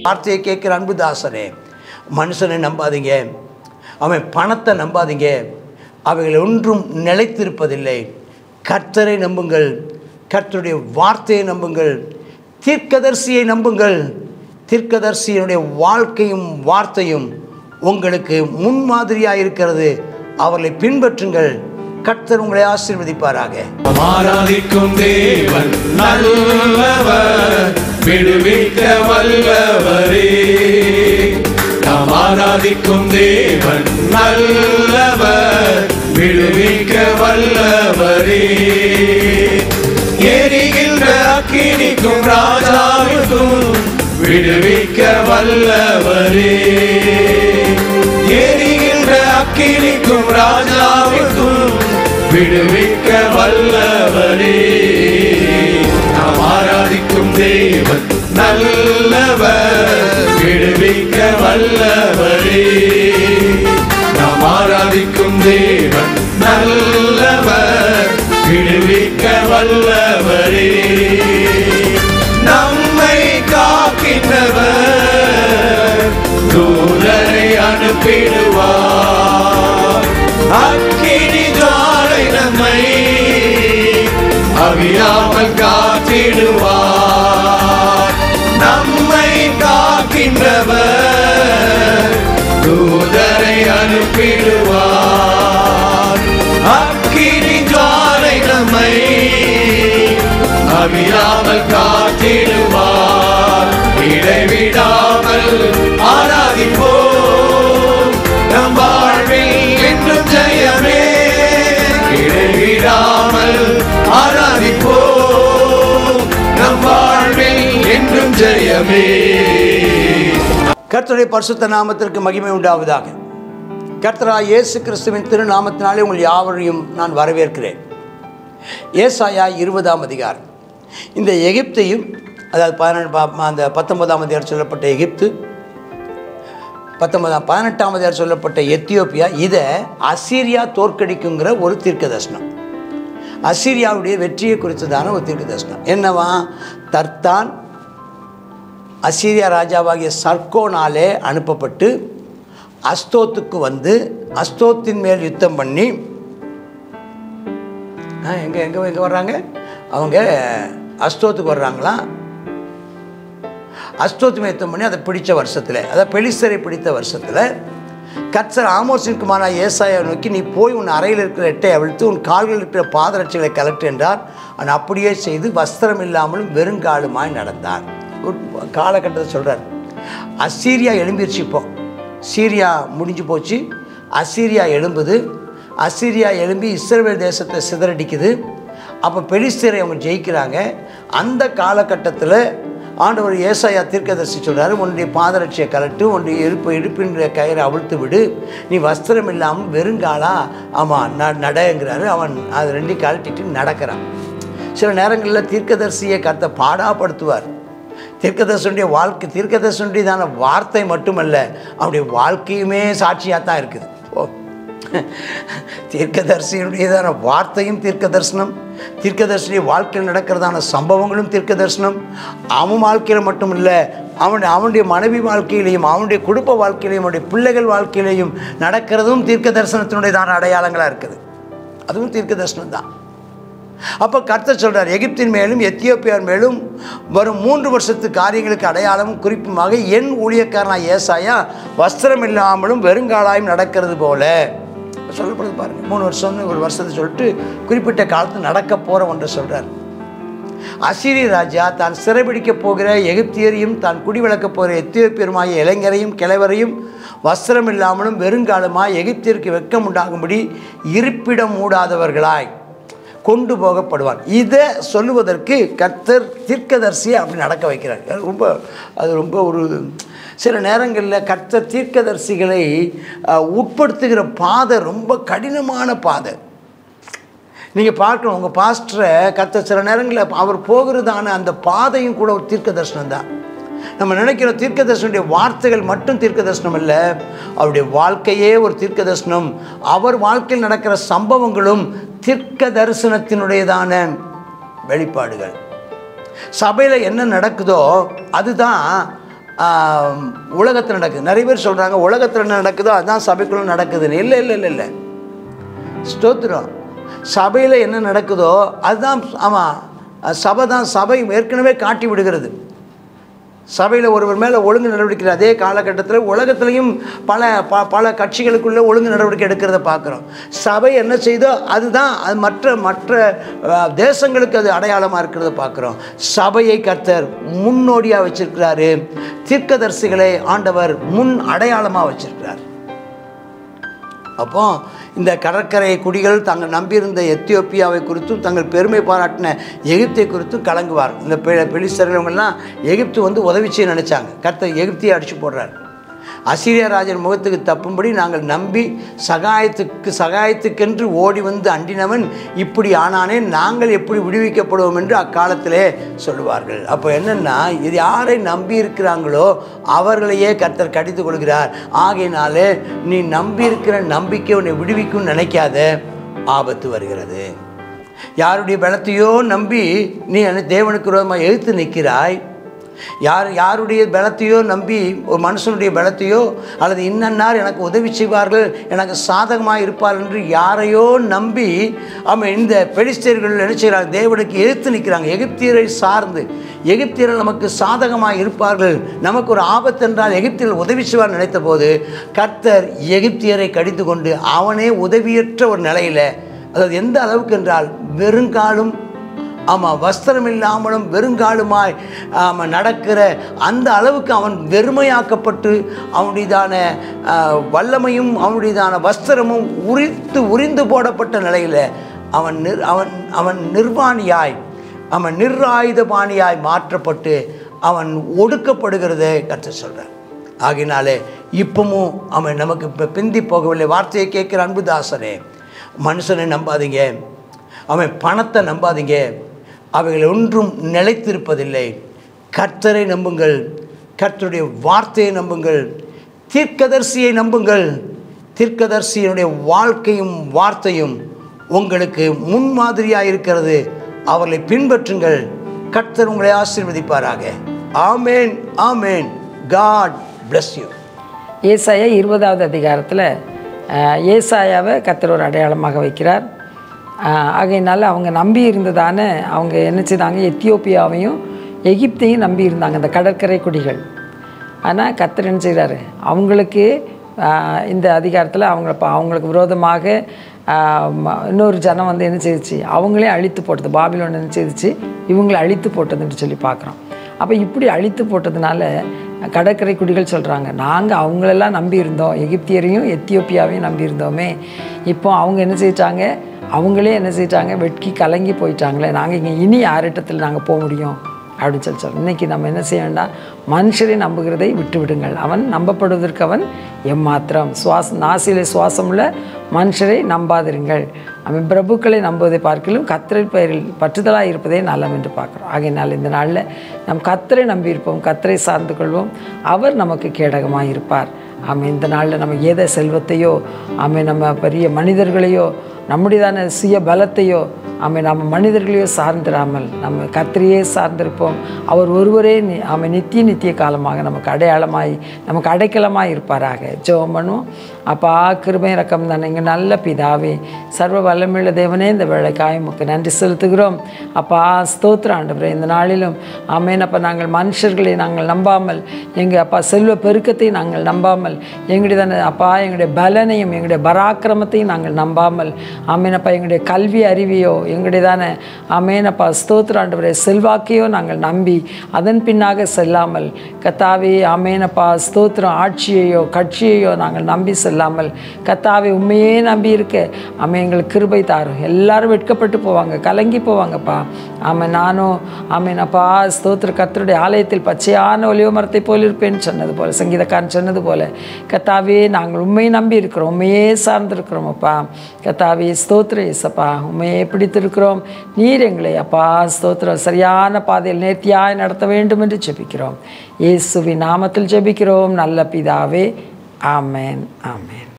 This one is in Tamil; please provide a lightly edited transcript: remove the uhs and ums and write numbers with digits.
வார்த்தையை கேட்கிற அன்பு தாசனே, மனுஷனை நம்பாதீங்க, அவன் பணத்தை நம்பாதீங்க, அவைகள் ஒன்றும் நிலைத்திருப்பதில்லை. கர்த்தரை நம்புங்கள், கர்த்தருடைய வார்த்தையை நம்புங்கள், தீர்க்கதரிசியை நம்புங்கள். தீர்க்கதரிசியினுடைய வாழ்க்கையும் வார்த்தையும் உங்களுக்கு முன்மாதிரியாக இருக்கிறது. அவர்களை பின்பற்றுங்கள். கர்த்தர் உங்களை ஆசீர்வதிப்பாராக. ஆராதிக்கும் தேவன் நல்லவர், விடுவிக்க வல்லவரே. நாம் ஆராதிக்கும் தேவன் நல்லவர், விடுவிக்க வல்லவரே. எரிகின்ற அக்கினிக்கும் ராஜாவுக்கும் விடுவிக்க வல்லவரே. எரிகின்ற அக்கினிக்கும் ராஜாவுக்கும் விடுவிக்க வல்லவரே. நாம் ஆராதிக்கும் தேவன் நல்லவர், விடுவிக்க வல்லவரே. நாம் ஆராதிக்கும் தேவன் நல்லவர், விடுவிக்க வல்லவரே. நம்மை காக்கின்றவர் தூதரை அனுப்பிடுவார். அக்கினி ஜுவாலை நம்மை அவியாமல் காத்திடுவார். நம்மை காக்கின்றவர் தூதரை அனுப்பிடுவார். அக்கினி ஜுவாலை நம்மை அவியாமல் காத்திடுவார். இடைவிடாமல் ஆராதிப்போம், நம் வாழ்வில் என்றும் ஜெயமே. இடைவிடாமல் ஆராதிப்போம், நம் வாழ்வில் என்றும் ஜெயமே. கர்த்தருடைய பரிசுத்த நாமத்திற்கு மகிமை உண்டாவதாக. கர்த்தராகிய இயேசு கிறிஸ்துவின் திருநாமத்தினாலே உங்கள் யாவரையும் நான் வரவேற்கிறேன். ஏசாயா 20ஆம் அதிகாரம். இந்த எகிப்தையும், அதாவது 19ஆம் அதிகாரம் சொல்லப்பட்ட எகிப்து, 18ஆம் அதிகாரம் சொல்லப்பட்ட எத்தியோப்பியா, இதை அசீரியா தோற்கடிக்குங்கிற ஒரு தீர்க்கதரிசனம். அசீரியாவுடைய வெற்றியை குறித்ததான ஒரு தீர்க்கதரிசனம். என்னவா? தர்தான் அசீரியா ராஜாவாகிய சர்கோனாலே அனுப்பப்பட்டு அஸ்தோத்துக்கு வந்து அஸ்தோத்தின் மேல் யுத்தம் பண்ணி, எங்கே வர்றாங்க அவங்க? அஸ்தோத்துக்கு வர்றாங்களா? அஸ்தோத்து யுத்தம் பண்ணி அதை பிடித்த வருஷத்தில், அதை பெலிஸ்தரை பிடித்த வருஷத்தில் கர்த்தர் ஆமோசின் குமாரனாகிய ஏசாயாவை நோக்கி, நீ போய் உன் அறையில் இருக்கிற எட்டை அவிழ்த்து உன் கால்களில் இருக்கிற பாதரட்சிகளை கலட்டு என்றார். அவன் அப்படியே செய்து வஸ்திரம் இல்லாமலும் வெறுங்காலுமாய் நடந்தார். ஒரு காலகட்டத்தை சொல்கிறார். அசீரியா எழும்பிடுச்சு. இப்போ சீரியா முடிஞ்சு போச்சு, அசீரியா எழும்புது. அசீரியா எழும்பி இஸ்ரவேல் தேசத்தை சிதறடிக்குது. அப்போ பெலிஸ்தரை அவங்க ஜெயிக்கிறாங்க. அந்த காலகட்டத்தில் ஆண்டவர் ஏசாயா தீர்க்கதரிசி சொல்கிறாரு, உன்னுடைய பாதரட்சியை கலட்டு, உன்னுடைய இடுப்பின் கயிறை அவிழ்த்து விடு, நீ வஸ்திரம் இல்லாமல் வெறுங்காலா நடங்கிறாரு. அவன் அது ரெண்டையும் கழட்டிட்டு நடக்கிறான். சில நேரங்களில் தீர்க்கதரிசியை கர்த்தர் பாடாப்படுத்துவார். தீர்க்கதரிசனுடைய வாழ்க்கை, தீர்க்கதரிசனுடையதான வார்த்தை மட்டுமல்ல, அவனுடைய வாழ்க்கையுமே சாட்சியாக தான் இருக்குது. தீர்க்கதரிசியுடையதான வார்த்தையும் தீர்க்க தரிசனம், தீர்க்கதரிசியுடைய வாழ்க்கையில் நடக்கிறதான சம்பவங்களும் தீர்க்க தரிசனம். அவன் வாழ்க்கையில் மட்டும் இல்லை, அவனுடைய மனைவி வாழ்க்கையிலையும், அவனுடைய குடும்ப வாழ்க்கையிலையும், அவனுடைய பிள்ளைகள் வாழ்க்கையிலையும் நடக்கிறதும் தீர்க்க தரிசனத்தினுடையதான அடையாளங்களாக இருக்குது. அதுவும் தீர்க்க தரிசனம் தான். அப்போ கர்த்தர் சொல்கிறார், எகிப்தின் மேலும் எத்தியோப்பியாவின் மேலும் வரும் 3 வருஷத்து காரியங்களுக்கு அடையாளமும் குறிப்புமாக என் ஊழியக்காரனாக ஏசாயா வஸ்திரம் இல்லாமலும் வெறுங்காலாயும் நடக்கிறது போல சொல்லப்படுது. பாருங்கள், 3 வருஷம்னு ஒரு வருஷத்தை சொல்லிட்டு குறிப்பிட்ட காலத்தில் நடக்க போகிற ஒன்றை சொல்கிறார். அசீரிய ராஜா தான் சிறைபிடிக்கப் போகிற எகிப்தியரையும் தான் குடிவிளக்கப் போகிற எத்தியோப்பியருமாகிய இளைஞரையும் கிழவரையும் வஸ்திரம் இல்லாமலும் வெறுங்காலமாய் எகிப்தியருக்கு வெட்கம் உண்டாகும்படி இருப்பிடம் மூடாதவர்களாய் கொண்டு போகப்படுவான். இதை சொல்லுவதற்கு கர்த்தர் தீர்க்கதரிசியை அப்படி நடக்க வைக்கிறார். ரொம்ப ஒரு சில நேரங்களில் கர்த்தர் தீர்க்கதரிசிகளை உட்படுத்துகிற பாதை ரொம்ப கடினமான பாதை. நீங்கள் பார்க்கணும், உங்கள் பாஸ்டரை கர்த்தர் சில நேரங்களில் அவர் போகிறதான அந்த பாதையும் கூட ஒரு தீர்க்க தரிசனம் தான். நம்ம நினைக்கிறோம் தீர்க்க தரிசனுடைய வார்த்தைகள் மட்டும் தீர்க்க தரிசனம் இல்லை, அவருடைய வாழ்க்கையே ஒரு தீர்க்க தரிசனம். அவர் வாழ்க்கையில் நடக்கிற சம்பவங்களும் தீர்க்க தரிசனத்தினுடையதான வெளிப்பாடுகள். சபையில் என்ன நடக்குதோ அதுதான் உலகத்தில் நடக்குது. நிறைய பேர் சொல்கிறாங்க உலகத்தில் என்ன நடக்குதோ அதுதான் சபைக்குள்ள நடக்குதுன்னு. இல்லை இல்லை இல்லை இல்லை, ஸ்தோத்திரம். சபையில் என்ன நடக்குதோ அதுதான். ஆமாம், சபை தான். சபை ஏற்கனவே காட்டி விடுகிறது. சபையில் ஒருவர் மேலே ஒழுங்கு நடவடிக்கை அதே காலகட்டத்தில் உலகத்துலேயும் பல கட்சிகளுக்குள்ளே ஒழுங்கு நடவடிக்கை எடுக்கிறத பார்க்குறோம். சபை என்ன செய்தோ அதுதான் அது மற்ற தேசங்களுக்கு அது அடையாளமாக இருக்கிறத பார்க்குறோம். சபையை கர்த்தர் முன்னோடியாக வச்சிருக்கிறாரு. தீர்க்கதரிசிகளை ஆண்டவர் முன் அடையாளமாக வச்சிருக்கிறார். அப்போ இந்த கடற்கரை குடிகள் தாங்கள் நம்பியிருந்த எத்தியோப்பியாவை குறித்தும் தங்கள் பெருமை பாராட்டின எகிப்தை குறித்தும் கலங்குவார். இந்த பெலிஸ்தர்கள்லாம் எகிப்து உதவி செய்ய நினச்சாங்க. கர்த்தர் எகிப்தியை அடித்து போடுறார். அசீரியா ராஜன் முகத்துக்கு தப்பும்படி நாங்கள் நம்பி சகாயத்துக்கென்று ஓடி வந்து அண்டினவன் இப்படி ஆனானே, நாங்கள் எப்படி விடுவிக்கப்படுவோம் என்று அக்காலத்திலே சொல்லுவார்கள். அப்போ என்னென்னா, இது யாரை நம்பி இருக்கிறாங்களோ அவர்களையே கர்த்தர் கடித்து கொள்கிறார். ஆகையினாலே நீ நம்பி இருக்கிற நம்பிக்கை உன்னை விடுவிக்கும்னு நினைக்காத, ஆபத்து வருகிறது. யாருடைய பலத்தையோ நம்பி நீ தேவனுக்கு விரோதமாக எதிர்த்து நிற்கிறாய். யாருடைய பலத்தையோ நம்பி, ஒரு மனுஷனுடைய பலத்தையோ அல்லது இன்னன்னார் எனக்கு உதவி செய்வார்கள், எனக்கு சாதகமாக இருப்பார் என்று யாரையோ நம்பி அவன் இந்த பெலிஸ்தர்கள் என்ன செய்கிறாங்க, தேவனுக்கு எதிர்த்து நிற்கிறாங்க. எகிப்தியரை சார்ந்து, எகிப்தியர்கள் நமக்கு சாதகமாக இருப்பார்கள், நமக்கு ஒரு ஆபத்து என்றால் எகிப்தியர்கள் உதவி செய்வார் நினைத்த போது கர்த்தர் எகிப்தியரை கடித்து கொண்டு அவனே உதவியற்ற ஒரு நிலையில், அதாவது எந்த அளவுக்கு என்றால் வெறுங்காலும், ஆமாம், வஸ்திரம் இல்லாமலும் வெறுங்காலுமாய் நடக்கிற அந்த அளவுக்கு அவன் வெறுமையாக்கப்பட்டு அவனுடையதான வல்லமையும் அவனுடையதான வஸ்திரமும் உரிந்து போடப்பட்ட நிலையில் அவன் நிர்வாணியாய், அவன் நிராயுதபாணியாய் மாற்றப்பட்டு அவன் ஒடுக்கப்படுகிறதை கர்த்தர் சொல்கிறார். ஆகினாலே இப்பவும் அவன் நமக்கு இப்போ பிந்தி போகவில்லை. வார்த்தையை கேட்குற அன்புதாசனே, மனுஷனை நம்பாதீங்க, அவன் பணத்தை நம்பாதீங்க, அவைகள் ஒன்றும் நிலைத்திருப்பதில்லை. கர்த்தரை நம்புங்கள், கர்த்தருடைய வார்த்தையை நம்புங்கள், தீர்க்கதரிசியை நம்புங்கள். தீர்க்கதரிசியினுடைய வாழ்க்கையும் வார்த்தையும் உங்களுக்கு முன்மாதிரியாக இருக்கிறது. அவர்களை பின்பற்றுங்கள். கர்த்தர் உங்களை ஆசீர்வதிப்பாராக. ஆமேன், ஆமேன். God bless you. ஏசாயா 20வது அதிகாரத்தில் ஏசாயாவை கர்த்தர் ஒரு அடையாளமாக வைக்கிறார். ஆகையினால அவங்க நம்பி இருந்ததான, அவங்க என்ன செய்தாங்க, எத்தியோப்பியாவையும் எகிப்தையும் நம்பி இருந்தாங்க, அந்த கடற்கரை குடிகள். ஆனால் கர்த்தர் என்ன செய்கிறாரு, அவங்களுக்கு இந்த அதிகாரத்தில் அவங்களுக்கு விரோதமாக இன்னொரு ஜனம் என்ன செய்துச்சு, அவங்களே அழித்து போட்டது. பாபிலோன் என்ன செய்துச்சு, இவங்களை அழித்து போட்டதுன்னு சொல்லி பார்க்குறோம். அப்போ இப்படி அழித்து போட்டதுனால கடற்கரை குடிகள் சொல்கிறாங்க, நாங்கள் அவங்களெல்லாம் நம்பி இருந்தோம், எகிப்தியரையும் எத்தியோப்பியாவையும் நம்பி இருந்தோமே, இப்போ அவங்க என்ன செஞ்சிட்டாங்க, அவங்களே என்ன செஞ்சிட்டாங்க, வெட்கி கலங்கி போயிட்டாங்களே, நாங்கள் இங்கே இனி யாரிட்டத்தில் நாங்கள் போக முடியும் அப்படின்னு சொல்கிறோம். இன்றைக்கி நம்ம என்ன செய்ய வேண்டாம், மனுஷரை நம்புகிறதை விட்டு விடுங்கள். அவன் நம்பப்படுவதற்கு அவன் எம்மாத்திரம். நாசிலே சுவாசமுள்ள மனுஷரை நம்பாதிருங்கள். அவன் பிரபுக்களை நம்புவதை பார்க்கலும் கர்த்தரின் பெயரில் பற்றுதலாக இருப்பதே நலம் என்று பார்க்குறோம். ஆகையினால் இந்த நாளில் நம் கர்த்தரை நம்பியிருப்போம், கர்த்தரை சார்ந்து கொள்வோம், அவர் நமக்கு கேடகமாக இருப்பார். ஆமாம், இந்த நாளில் நம்ம ஏதோ செல்வத்தையோ, ஆமாம், நம்ம பெரிய மனிதர்களையோ, நம்முடையதான சுய பலத்தையோ, ஆமாம், நம்ம மனிதர்களையோ சார்ந்திராமல் நம்ம கர்த்தரையே சார்ந்திருப்போம். அவர் ஒருவரே ஆமாம் நித்திய காலமாக நமக்கு அடையாளமாய், நமக்கு அடைக்கலமாக இருப்பாராக. ஜெபம் பண்ணுவோம். அப்பா, கிருபை இரக்கம் தானே எங்கள் நல்ல பிதாவே, சர்வ வல்லமையுள்ள தேவனே, இந்த வேளைக்காய் உமக்கு நன்றி செலுத்துகிறோம். அப்பா, ஸ்தோத்திரம் ஆண்டவரே. இந்த நாளிலும் ஆமேன் அப்பா, நாங்கள் மனுஷர்களை நாங்கள் நம்பாமல், எங்கள் அப்பா செல்வ பெருக்கத்தை நாங்கள் நம்பாமல், எங்களுடைய அப்பா எங்களுடைய பலனையும் எங்களுடைய பராக்கிரமத்தையும் நாங்கள் நம்பாமல், ஆமேனப்பா எங்களுடைய கல்வி அறிவையோ, எங்களுடையதான ஆமேனப்பா ஸ்தோத்திரம் ஆண்டவரே செல்வாக்கையோ நாங்கள் நம்பி அதன் பின்னாக செல்லாமல், கர்த்தாவே ஆமேனப்பா ஸ்தோத்திரம் ஆட்சியையோ கட்சியையோ நாங்கள் நம்பி செல்லாமல் கர்த்தாவே உண்மையே நம்பி இருக்க ஆமாம் எங்களுக்கு கிருபை தாரும். எல்லாரும் வெட்கப்பட்டு போவாங்க, கலங்கி போவாங்கப்பா. ஆமாம் நானும் ஆமேனப்பா ஸ்தோத்திர கர்த்தருடைய ஆலயத்தில் பச்சையான ஒலிவ மரத்தை போல் இருப்பேன்னு சொன்னது போல், சங்கீதக்காரன் சொன்னது போல் கர்த்தாவே நாங்கள் உண்மையை நம்பி இருக்கிறோம், உண்மையே சார்ந்திருக்கிறோம் அப்பா. கர்த்தாவே ஸ்தோத்திர இயேசப்பா, உண்மையே பிடித்திருக்கிறோம். நீர் எங்களை அப்பா ஸ்தோத்திரம் சரியான பாதையில் நேர்த்தியாய் நடத்த வேண்டும் என்று ஜெபிக்கிறோம். இயேசுவின் நாமத்தில் ஜெபிக்கிறோம் நல்ல பிதாவே. ஆமென், ஆமென்.